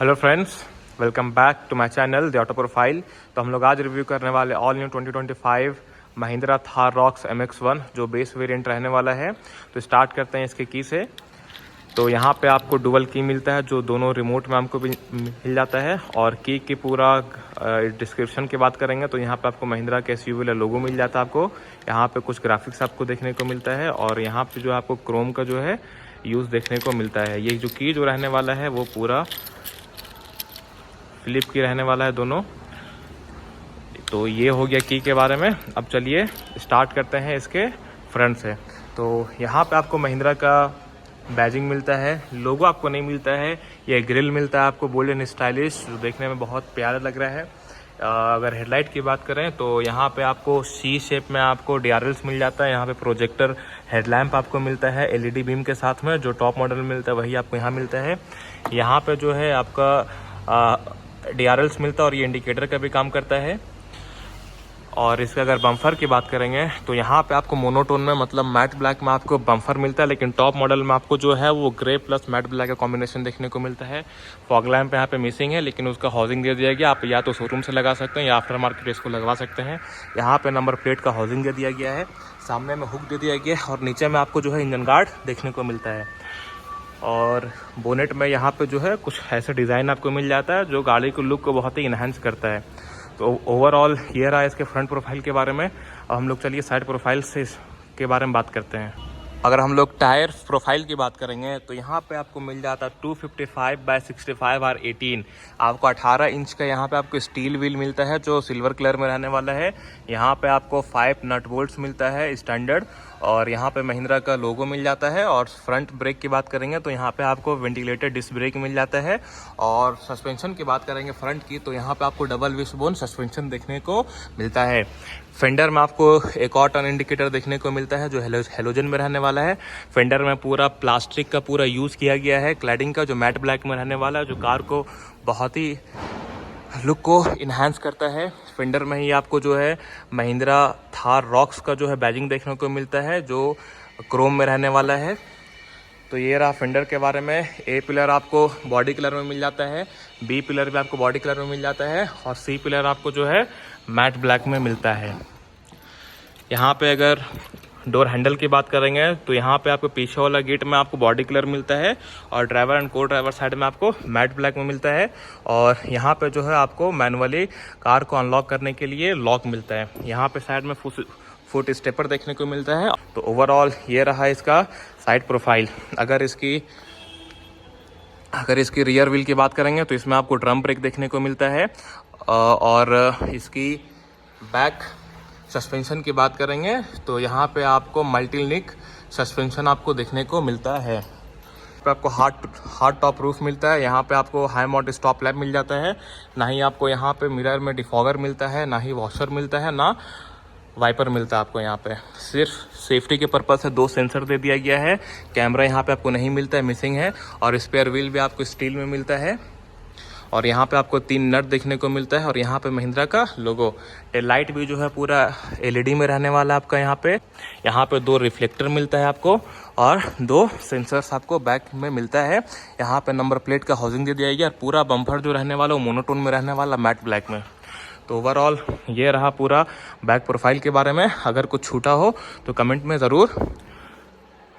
Hello friends, welcome back to my channel the auto profile. तो हम लोग आज रिव्यू करने वाले all new 2025 Mahindra Thar Roxx MX-1 जो बेस वेरिएंट रहने वाला है। तो स्टार्ट करते हैं इसके की से। तो यहाँ पे आपको डुअल की मिलता है जो दोनों रिमोट में आपको मिल जाता है। और की पूरा डिस्क्रिप्शन की बात करेंगे तो यहाँ पे आपको महिंद्रा के SUV वाला लोगो मिल जाता है। आपको यहाँ पे कुछ ग्राफिक्स आपको देखने को मिलता है और यहाँ पे जो आपको क्रोम का जो है यूज़ देखने को मिलता है। ये जो की जो रहने वाला है वो पूरा फ्लिप की रहने वाला है दोनों। तो ये हो गया की के बारे में। अब चलिए स्टार्ट करते हैं इसके फ्रंट से। तो यहाँ पे आपको महिंद्रा का बैजिंग मिलता है, लोगो आपको नहीं मिलता है। ये ग्रिल मिलता है आपको बोल्ड एंड स्टाइलिश, जो देखने में बहुत प्यारा लग रहा है। अगर हेडलाइट की बात करें तो यहाँ पे आपको सी शेप में आपको DRLs मिल जाता है। यहाँ पे प्रोजेक्टर हेडलैम्प आपको मिलता है LED बीम के साथ में। जो टॉप मॉडल में मिलता है वही आपको यहाँ मिलता है। यहाँ पे जो है आपका DRLs मिलता है और ये इंडिकेटर का भी काम करता है। और इसके अगर बम्फर की बात करेंगे तो यहाँ पे आपको मोनोटोन में मतलब मैट ब्लैक में आपको बम्फर मिलता है, लेकिन टॉप मॉडल में आपको जो है वो ग्रे प्लस मैट ब्लैक का कॉम्बिनेशन देखने को मिलता है। फॉग लैम्प यहाँ पे मिसिंग है, लेकिन उसका हाउसिंग दे दिया गया। आप या तो शोरूम से लगा सकते हैं या आफ्टर मार्केट इसको लगवा सकते हैं। यहाँ पे नंबर प्लेट का हाउसिंग दे दिया गया है, सामने में हुक दे दिया गया है और नीचे में आपको जो है इंजन गार्ड देखने को मिलता है। और बोनेट में यहाँ पे जो है कुछ ऐसा डिज़ाइन आपको मिल जाता है जो गाड़ी को लुक को बहुत ही इन्हांस करता है। तो ओवरऑल ये रहा इसके फ्रंट प्रोफाइल के बारे में। अब हम लोग चलिए साइड प्रोफाइल से के बारे में बात करते हैं। अगर हम लोग टायर प्रोफाइल की बात करेंगे तो यहाँ पे आपको मिल जाता है 255/65 R18। आपको 18 इंच का यहाँ पे आपको स्टील व्हील मिलता है जो सिल्वर कलर में रहने वाला है। यहाँ पे आपको 5 नट बोल्ट्स मिलता है स्टैंडर्ड, और यहाँ पे महिंद्रा का लोगो मिल जाता है। और फ्रंट ब्रेक की बात करेंगे तो यहाँ पे आपको वेंटिलेटेड डिस्क ब्रेक मिल जाता है। और सस्पेंशन की बात करेंगे फ्रंट की तो यहाँ पे आपको डबल विशबोन सस्पेंशन देखने को मिलता है। फेंडर में आपको एक और टर्न इंडिकेटर देखने को मिलता है जो हेलोजन में रहने वाला है। फेंडर में पूरा प्लास्टिक का पूरा यूज़ किया गया है क्लैडिंग का, जो मैट ब्लैक में रहने वाला है, जो कार को बहुत ही लुक को इन्हांस करता है। फेंडर में ही आपको जो है महिंद्रा थार रॉक्स का जो है बैजिंग देखने को मिलता है जो क्रोम में रहने वाला है। तो ये रहा फेंडर के बारे में। A पिलर आपको बॉडी कलर में मिल जाता है, B पिलर भी आपको बॉडी कलर में मिल जाता है और C पिलर आपको जो है मैट ब्लैक में मिलता है। यहाँ पे अगर डोर हैंडल की बात करेंगे तो यहाँ पे आपको पीछे वाला गेट में आपको बॉडी कलर मिलता है और ड्राइवर एंड को ड्राइवर साइड में आपको मैट ब्लैक में मिलता है। और यहाँ पे जो है आपको मैनुअली कार को अनलॉक करने के लिए लॉक मिलता है। यहाँ पे साइड में फुट स्टेपर देखने को मिलता है। तो ओवरऑल ये रहा इसका साइड प्रोफाइल। अगर इसकी रियर व्हील की बात करेंगे तो इसमें आपको ड्रम ब्रेक देखने को मिलता है। और इसकी बैक सस्पेंशन की बात करेंगे तो यहाँ पे आपको मल्टी लिंक सस्पेंशन आपको देखने को मिलता है। पे आपको हार्ड टॉप रूफ मिलता है। यहाँ पे आपको हाई माउंट स्टॉप लैम्प मिल जाता है। ना ही आपको यहाँ पे मिरर में डिफॉगर मिलता है, ना ही वॉशर मिलता है, ना वाइपर मिलता है आपको। यहाँ पे सिर्फ सेफ्टी के पर्पज से 2 सेंसर दे दिया गया है। कैमरा यहाँ पे आपको नहीं मिलता है, मिसिंग है। और स्पेयर व्हील भी आपको स्टील में मिलता है। और यहाँ पे आपको 3 नट देखने को मिलता है और यहाँ पे महिंद्रा का लोगो। टेल लाइट भी जो है पूरा LED में रहने वाला है आपका। यहाँ पे 2 रिफ्लेक्टर मिलता है आपको और 2 सेंसर्स आपको बैक में मिलता है। यहाँ पे नंबर प्लेट का हाउसिंग दे दिया गया और पूरा बम्पर जो रहने वाला वो मोनोटोन में रहने वाला मैट ब्लैक में। तो ओवरऑल ये रहा पूरा बैक प्रोफाइल के बारे में। अगर कुछ छूटा हो तो कमेंट में ज़रूर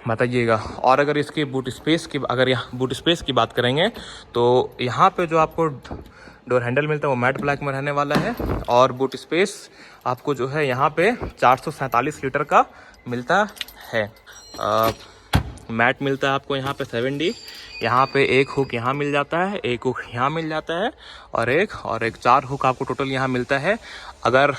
बताइएगा। और अगर इसकी बूट स्पेस की बात करेंगे तो यहाँ पे जो आपको डोर हैंडल मिलता है वो मैट ब्लैक में रहने वाला है। और बूट स्पेस आपको जो है यहाँ पे 447 लीटर का मिलता है। मैट मिलता है आपको यहाँ पे 7D। यहाँ पे एक हुक यहाँ मिल जाता है, एक हुक यहाँ मिल जाता है और एक 4 हुक आपको टोटल यहाँ मिलता है। अगर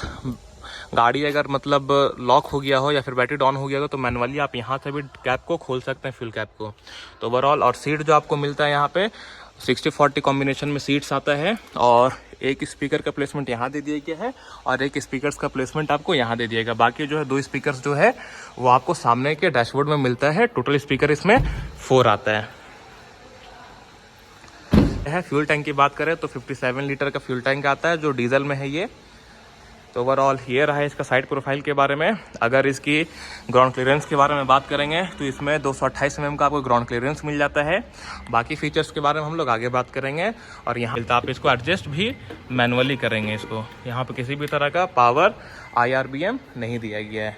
गाड़ी मतलब लॉक हो गया हो या फिर बैटरी डाउन हो गया हो तो मैनुअली आप यहाँ से भी कैप को खोल सकते हैं, फ्यूल कैप को। तो ओवरऑल और सीट जो आपको मिलता है यहाँ पे 60-40 कॉम्बिनेशन में सीट्स आता है। और एक स्पीकर का प्लेसमेंट यहाँ दे दिया गया है और एक स्पीकर्स का प्लेसमेंट आपको यहाँ दे दिएगा। बाकी जो है 2 स्पीकर्स जो है वो आपको सामने के डैशबोर्ड में मिलता है। टोटल स्पीकर इसमें 4 आता है। फ्यूल टैंक की बात करें तो 57 लीटर का फ्यूल टैंक आता है जो डीजल में है ये। तो ओवरऑल ये रहा इसका साइड प्रोफाइल के बारे में। अगर इसकी ग्राउंड क्लियरेंस के बारे में बात करेंगे तो इसमें 228 mm का आपको ग्राउंड क्लियरेंस मिल जाता है। बाकी फीचर्स के बारे में हम लोग आगे बात करेंगे। और यहाँ मिलता आप इसको एडजस्ट भी मैनुअली करेंगे इसको। यहाँ पे किसी भी तरह का पावर IRBM नहीं दिया गया है।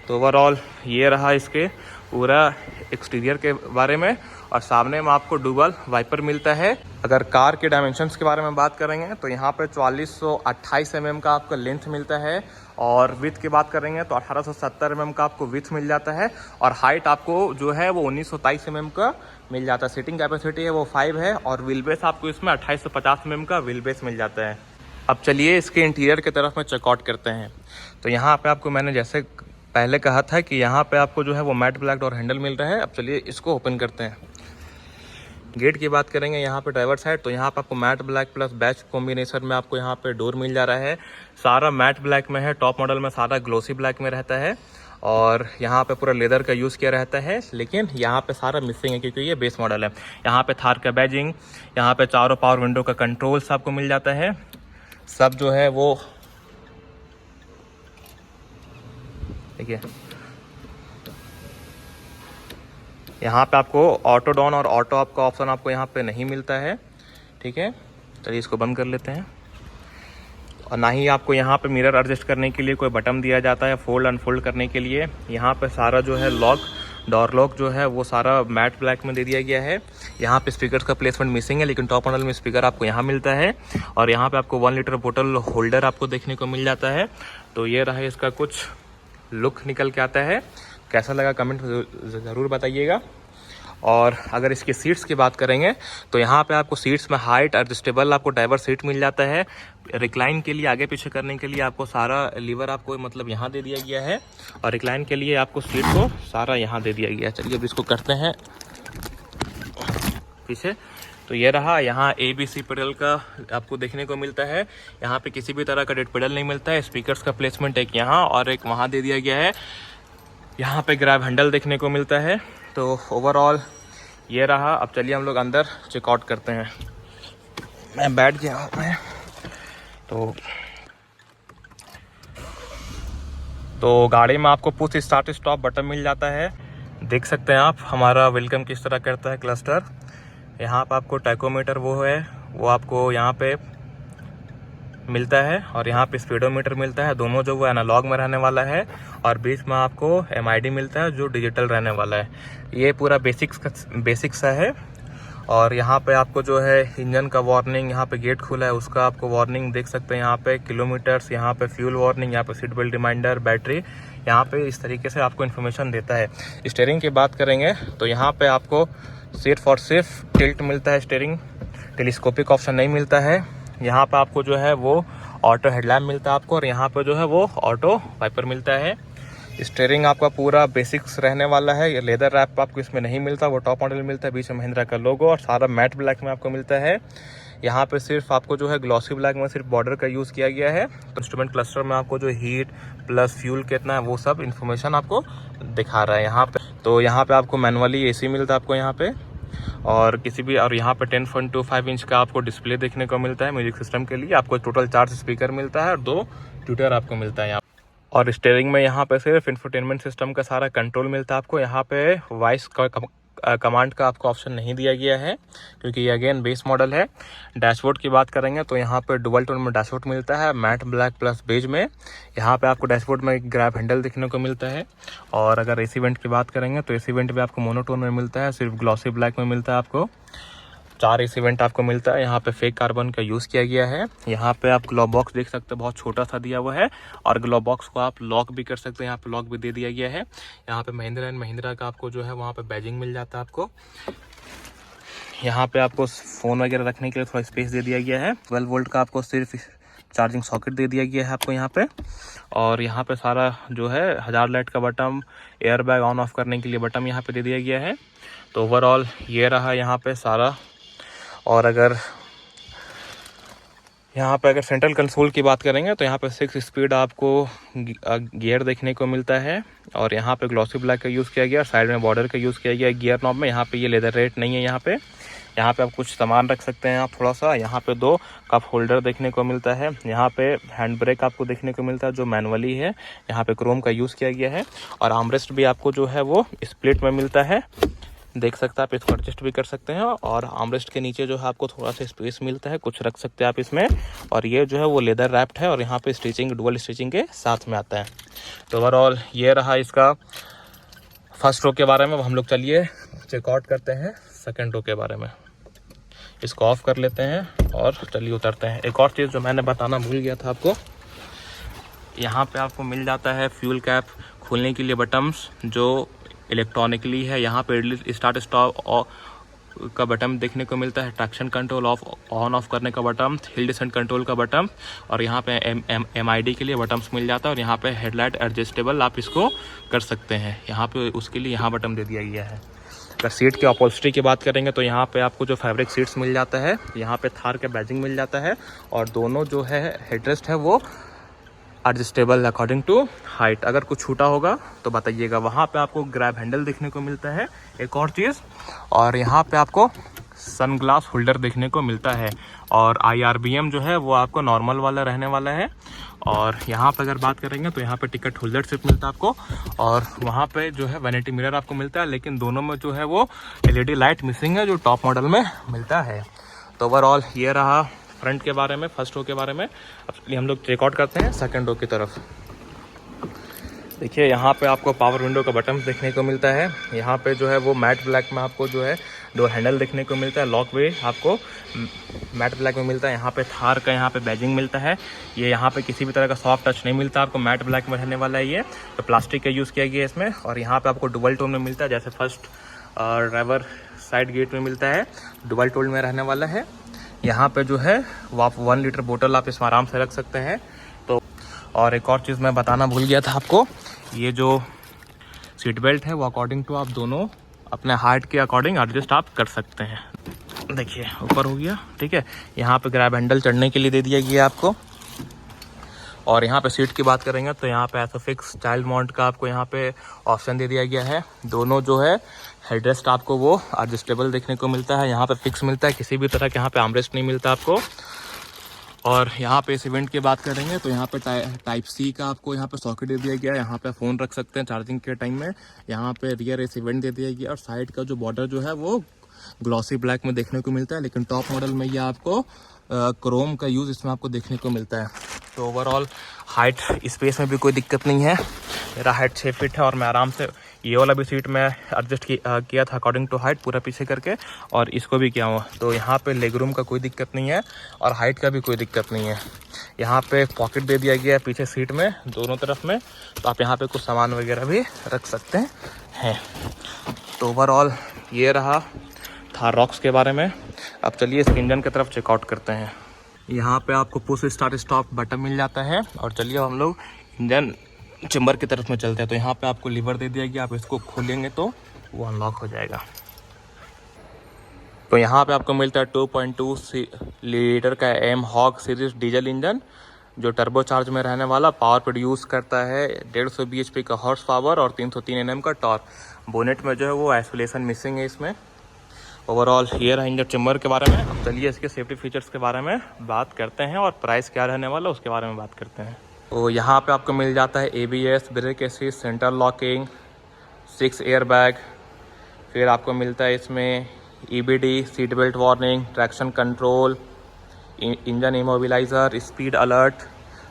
तो ओवरऑल ये रहा इसके पूरा एक्सटीरियर के बारे में। और सामने में आपको डुअल वाइपर मिलता है। अगर कार के डायमेंशंस के बारे में बात करेंगे तो यहाँ पे 4428 mm का आपका लेंथ मिलता है। और विथ की बात करेंगे तो 1870 mm का आपको विथ मिल जाता है। और हाइट आपको जो है वो 1923 mm का मिल जाता है। सीटिंग कैपेसिटी है वो 5 है। और व्हील बेस आपको इसमें 2850 mm का व्हील बेस मिल जाता है। अब चलिए इसके इंटीरियर की तरफ में चेकआउट करते हैं। तो यहाँ पे आपको मैंने जैसे पहले कहा था कि यहाँ पे आपको जो है वो मैट ब्लैक डोर हैंडल मिल रहा है। अब चलिए इसको ओपन करते हैं। गेट की बात करेंगे यहाँ पे ड्राइवर साइड, तो यहाँ पे आपको matte black plus batch combination में आपको यहाँ पे डोर मिल जा रहा है। सारा मैट ब्लैक में है, टॉप मॉडल में सारा ग्लोसी ब्लैक में रहता है। और यहाँ पे पूरा लेदर का यूज़ किया रहता है, लेकिन यहाँ पे सारा मिसिंग है क्योंकि ये बेस मॉडल है। यहाँ पे थार का बैजिंग, यहाँ पे चारों पावर विंडो का कंट्रोल्स आपको मिल जाता है। सब जो है वो देखिए, यहाँ पे आपको ऑटो डाउन और ऑटो अप का ऑप्शन आपको यहाँ पे नहीं मिलता है। ठीक है, चलिए इसको बंद कर लेते हैं। और ना ही आपको यहाँ पे मिरर एडजस्ट करने के लिए कोई बटन दिया जाता है फोल्ड अनफोल्ड करने के लिए। यहाँ पे सारा जो है लॉक, डोर लॉक जो है वो सारा मैट ब्लैक में दे दिया गया है। यहाँ पे स्पीकर का प्लेसमेंट मिसिंग है, लेकिन टॉप मॉडल में स्पीकर आपको यहाँ मिलता है। और यहाँ पे आपको 1 लीटर बोतल होल्डर आपको देखने को मिल जाता है। तो ये रहा इसका कुछ लुक निकल के आता है। कैसा लगा कमेंट ज़रूर बताइएगा। और अगर इसकी सीट्स की बात करेंगे तो यहाँ पे आपको सीट्स में हाइट एडजस्टेबल आपको ड्राइवर सीट मिल जाता है। रिक्लाइन के लिए आगे पीछे करने के लिए आपको सारा लीवर आपको मतलब यहाँ दे दिया गया है। और रिक्लाइन के लिए आपको सीट को सारा यहाँ दे दिया गया है। चलिए अब इसको करते हैं पीछे। तो ये रहा, यहाँ ABC पेडल का आपको देखने को मिलता है। यहाँ पे किसी भी तरह का डेड पेडल नहीं मिलता है। स्पीकर्स का प्लेसमेंट एक यहाँ और एक वहाँ दे दिया गया है। यहाँ पे ग्रैब हैंडल देखने को मिलता है। तो ओवरऑल ये रहा। अब चलिए हम लोग अंदर चेकआउट करते हैं। मैं बैठ गया हूँ मैं। तो गाड़ी में आपको पुश स्टार्ट स्टॉप बटन मिल जाता है। देख सकते हैं आप हमारा वेलकम किस तरह करता है क्लस्टर। यहाँ पर आपको टैकोमीटर वो है वो आपको यहाँ पे मिलता है। और यहाँ पे स्पीडोमीटर मिलता है, दोनों जो वो एनालॉग में रहने वाला है। और बीच में आपको MID मिलता है जो डिजिटल रहने वाला है। ये पूरा बेसिक्स है। और यहाँ पे आपको जो है इंजन का वार्निंग, यहाँ पे गेट खुला है उसका आपको वार्निंग देख सकते हैं। यहाँ पे किलोमीटर्स, यहाँ पे फ्यूल वार्निंग, यहाँ पे सीट बेल्ट रिमाइंडर, बैटरी, यहाँ पे इस तरीके से आपको इन्फॉर्मेशन देता है। स्टीयरिंग की बात करेंगे तो यहाँ पे आपको सिर्फ टिल्ट मिलता है। स्टीयरिंग टेलीस्कोपिक ऑप्शन नहीं मिलता है। यहाँ पे आपको जो है वो ऑटो हेडलैम्प मिलता है आपको। और यहाँ पे जो है वो ऑटो वाइपर मिलता है। स्टीयरिंग आपका पूरा बेसिक्स रहने वाला है। ये लेदर रैप आपको इसमें नहीं मिलता, वो टॉप मॉडल मिलता है। बीच में महिंद्रा का लोगो और सारा मैट ब्लैक में आपको मिलता है। यहाँ पे सिर्फ आपको जो है ग्लॉसी ब्लैक में सिर्फ बॉर्डर का यूज़ किया गया है। इंस्ट्रूमेंट क्लस्टर में आपको जो हीट प्लस फ्यूल कितना है वो सब इन्फॉर्मेशन आपको दिखा रहा है यहाँ पे। तो यहाँ पे आपको मैनुअली AC मिलता है आपको यहाँ पे। और यहाँ पे 10.25 इंच का आपको डिस्प्ले देखने को मिलता है म्यूजिक सिस्टम के लिए। आपको टोटल 4 स्पीकर मिलता है और 2 ट्विटर आपको मिलता है यहाँ। और स्टीयरिंग में यहाँ पे सिर्फ इंफोटेनमेंट सिस्टम का सारा कंट्रोल मिलता है आपको। यहाँ पे वॉइस कमांड का आपको ऑप्शन नहीं दिया गया है क्योंकि ये अगेन बेस मॉडल है। डैशबोर्ड की बात करेंगे तो यहाँ पे डुअल टोन में डैशबोर्ड मिलता है, मैट ब्लैक प्लस बेज में। यहाँ पे आपको डैशबोर्ड में एक ग्रैब हैंडल देखने को मिलता है। और अगर AC वेंट की बात करेंगे तो AC वेंट भी आपको मोनोटोन में मिलता है, सिर्फ ग्लॉसी ब्लैक में मिलता है आपको। 4 AC वेंट आपको मिलता है। यहाँ पे फेक कार्बन का यूज़ किया गया है। यहाँ पे आप ग्लोव बॉक्स देख सकते हैं, बहुत छोटा सा दिया हुआ है। और ग्लोव बॉक्स को आप लॉक भी कर सकते हैं, यहाँ पे लॉक भी दे दिया गया है। यहाँ पे महिंद्रा एंड महिंद्रा का आपको जो है वहाँ पे बैजिंग मिल जाता है आपको। यहाँ पे आपको फ़ोन वगैरह रखने के लिए थोड़ा स्पेस दे दिया गया है। 12 वोल्ट का आपको सिर्फ चार्जिंग सॉकेट दे दिया गया है आपको यहाँ पे। और यहाँ पे सारा जो है 1000 लाइट का button, air bag on off करने के लिए बटन यहाँ पे दे दिया गया है। तो ओवरऑल ये रहा यहाँ पे सारा। और अगर यहाँ पे सेंट्रल कंसोल की बात करेंगे तो यहाँ पे 6 स्पीड आपको गियर देखने को मिलता है। और यहाँ पे ग्लॉसी ब्लैक का यूज़ किया गया, साइड में बॉर्डर का यूज़ किया गया गियर नॉब में। यहाँ पे ये लेदर रेट नहीं है यहाँ पे। यहाँ पे आप कुछ सामान रख सकते हैं आप थोड़ा सा। यहाँ पे 2 कप होल्डर देखने को मिलता है। यहाँ पे हैंड ब्रेक आपको देखने को मिलता है जो मैनुअली है। यहाँ पे क्रोम का यूज़ किया गया है। और आर्मरेस्ट भी आपको जो है वो स्प्लिट में मिलता है, देख सकते हैं आप, इसको एडजस्ट भी कर सकते हैं। और आर्मरेस्ट के नीचे जो है आपको थोड़ा सा स्पेस मिलता है, कुछ रख सकते हैं आप इसमें। और ये जो है वो लेदर रैप्ड है और यहाँ पे स्टिचिंग डुअल स्टिचिंग के साथ में आता है। तो ओवरऑल ये रहा इसका फर्स्ट रो के बारे में। हम लोग चलिए चेकआउट करते हैं सेकेंड रो के बारे में। इसको ऑफ कर लेते हैं और चलिए उतरते हैं। एक और चीज़ जो मैंने बताना भूल गया था आपको, यहाँ पे आपको मिल जाता है फ्यूल कैप खोलने के लिए बटन्स जो इलेक्ट्रॉनिकली है। यहाँ पे स्टार्ट स्टॉप का बटन देखने को मिलता है, traction control of on off करने का बटन, हिल डिसेंट कंट्रोल का बटन, और यहाँ पे MID के लिए बटन्स मिल जाता है। और यहाँ पे हेडलाइट एडजस्टेबल आप इसको कर सकते हैं। यहाँ पे उसके लिए यहाँ बटन दे दिया गया है। अगर सीट की अपॉल्स्ट्री की बात करेंगे तो यहाँ पे आपको जो फैब्रिक सीट्स मिल जाता है, यहाँ पे थार का बैजिंग मिल जाता है। और दोनों जो है हेडरेस्ट है वो एडजस्टेबल अकॉर्डिंग टू हाइट। अगर कुछ छूटा होगा तो बताइएगा। वहाँ पे आपको ग्रैब हैंडल देखने को मिलता है, एक और चीज़। और यहाँ पे आपको सनग्लास होल्डर देखने को मिलता है। और IRBM जो है वो आपको नॉर्मल वाला रहने वाला है। और यहाँ पे अगर बात करेंगे तो यहाँ पे टिकट होल्डर सिर्फ मिलता है आपको। और वहाँ पे जो है वैनिटी मिरर आपको मिलता है, लेकिन दोनों में जो है वो LED लाइट मिसिंग है जो टॉप मॉडल में मिलता है। तो ओवरऑल ये रहा फ्रंट के बारे में, फर्स्ट रो के बारे में। अब चलिए हम लोग चेकआउट करते हैं सेकंड रो की तरफ। देखिए यहाँ पे आपको पावर विंडो का बटन देखने को मिलता है। यहाँ पे जो है वो मैट ब्लैक में आपको जो है 2 हैंडल देखने को मिलता है। लॉक वे आपको मैट ब्लैक में मिलता है। यहाँ पे थार का यहाँ पे बैजिंग मिलता है। ये यहाँ पे किसी भी तरह का सॉफ्ट टच नहीं मिलता आपको, मैट ब्लैक में रहने वाला है ये। तो प्लास्टिक का यूज़ किया गया है इसमें। और यहाँ पे आपको डुअल टोन में मिलता है, जैसे फर्स्ट ड्राइवर साइड गेट में मिलता है, डुअल टोन में रहने वाला है। यहाँ पे जो है वो आप 1 लीटर बोतल आप इसमें आराम से रख सकते हैं। तो और एक और चीज़ मैं बताना भूल गया था आपको, ये जो सीट बेल्ट है वो अकॉर्डिंग टू आप दोनों अपने हाइट के अकॉर्डिंग एडजस्ट आप कर सकते हैं। देखिए ऊपर हो गया, ठीक है। यहाँ पे ग्रैब हैंडल चढ़ने के लिए दे दिया गया आपको। और यहाँ पे सीट की बात करेंगे तो यहाँ पे ऐसा फिक्स चाइल्ड माउंट का आपको यहाँ पे ऑप्शन दे दिया गया है। दोनों जो है हेडरेस्ट आपको वो एडजस्टेबल देखने को मिलता है। यहाँ पे फिक्स मिलता है, किसी भी तरह के यहाँ पे आर्मरेस्ट नहीं मिलता आपको। और यहाँ पे इस इवेंट की बात करेंगे तो यहाँ पे टाइप C का आपको यहाँ पे सॉकेट दे दिया गया है। यहाँ पे फ़ोन रख सकते हैं चार्जिंग के टाइम में। यहाँ पे रियर इस इवेंट दे दिया गया। और साइड का जो बॉर्डर जो है वो ग्लॉसी ब्लैक में देखने को मिलता है, लेकिन टॉप मॉडल में ये आपको क्रोम का यूज़ इसमें आपको देखने को मिलता है। तो ओवरऑल हाइट स्पेस में भी कोई दिक्कत नहीं है। मेरा हाइट 6 फीट है और मैं आराम से ये वाला भी सीट में एडजस्ट किया था अकॉर्डिंग टू हाइट, पूरा पीछे करके, और इसको भी किया हुआ। तो यहाँ पे लेग रूम का कोई दिक्कत नहीं है और हाइट का भी कोई दिक्कत नहीं है। यहाँ पे पॉकेट दे दिया गया है पीछे सीट में दोनों तरफ में, तो आप यहाँ पे कुछ सामान वगैरह भी रख सकते हैं। तो ओवरऑल ये रहा थार रॉक्स के बारे में। अब चलिए इस इंजन की तरफ चेकआउट करते हैं। यहाँ पे आपको पुश स्टार्ट स्टॉप बटन मिल जाता है। और चलिए हम लोग इंजन चेम्बर की तरफ में चलते हैं। तो यहाँ पे आपको लीवर दे दिया गया, आप इसको खोलेंगे तो वो अनलॉक हो जाएगा। तो यहाँ पे आपको मिलता है 2.2 लीटर का M-HOG सीरीज डीजल इंजन जो टर्बो चार्ज में रहने वाला, पावर प्रोड्यूस करता है 150 bhp का हॉर्स पावर और 303 Nm का टॉर्क। बोनेट में जो है वो आइसोलेशन मिसिंग है इसमें। ओवरऑल ये रहा इंजन चेम्बर के बारे में। अब चलिए इसके सेफ्टी फीचर्स के बारे में बात करते हैं और प्राइस क्या रहने वाला उसके बारे में बात करते हैं। तो यहाँ पे आपको मिल जाता है ABS, brake assist, centre locking, 6 air bag. फिर आपको मिलता है इसमें EBD, seat belt warning, traction control, engine immobiliser, speed alert,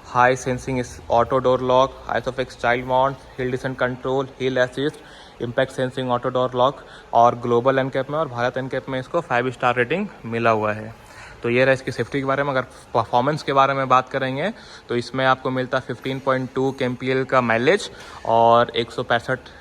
high sensing auto door lock, isofix child mount, hill descent control, हिल assist, impact sensing auto door lock. और global NCAP में और Bharat NCAP में इसको 5 स्टार रेटिंग मिला हुआ है। तो ये रहा इसकी सेफ्टी के बारे में। अगर परफॉर्मेंस के बारे में बात करेंगे तो इसमें आपको मिलता है 15.2 kmpl का माइलेज और 165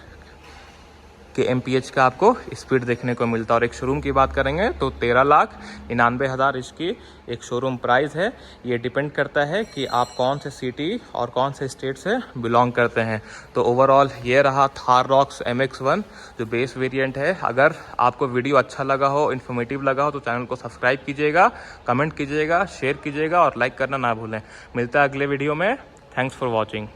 kmph का आपको स्पीड देखने को मिलता है। और एक शोरूम की बात करेंगे तो 13,99,000 इसकी एक शोरूम प्राइस है। ये डिपेंड करता है कि आप कौन से सिटी और कौन से स्टेट से बिलोंग करते हैं। तो ओवरऑल ये रहा थार रॉक्स MX-1 जो बेस वेरिएंट है। अगर आपको वीडियो अच्छा लगा हो, इन्फॉर्मेटिव लगा हो तो चैनल को सब्सक्राइब कीजिएगा, कमेंट कीजिएगा, शेयर कीजिएगा और लाइक करना ना भूलें। मिलता है अगले वीडियो में। Thanks for watching.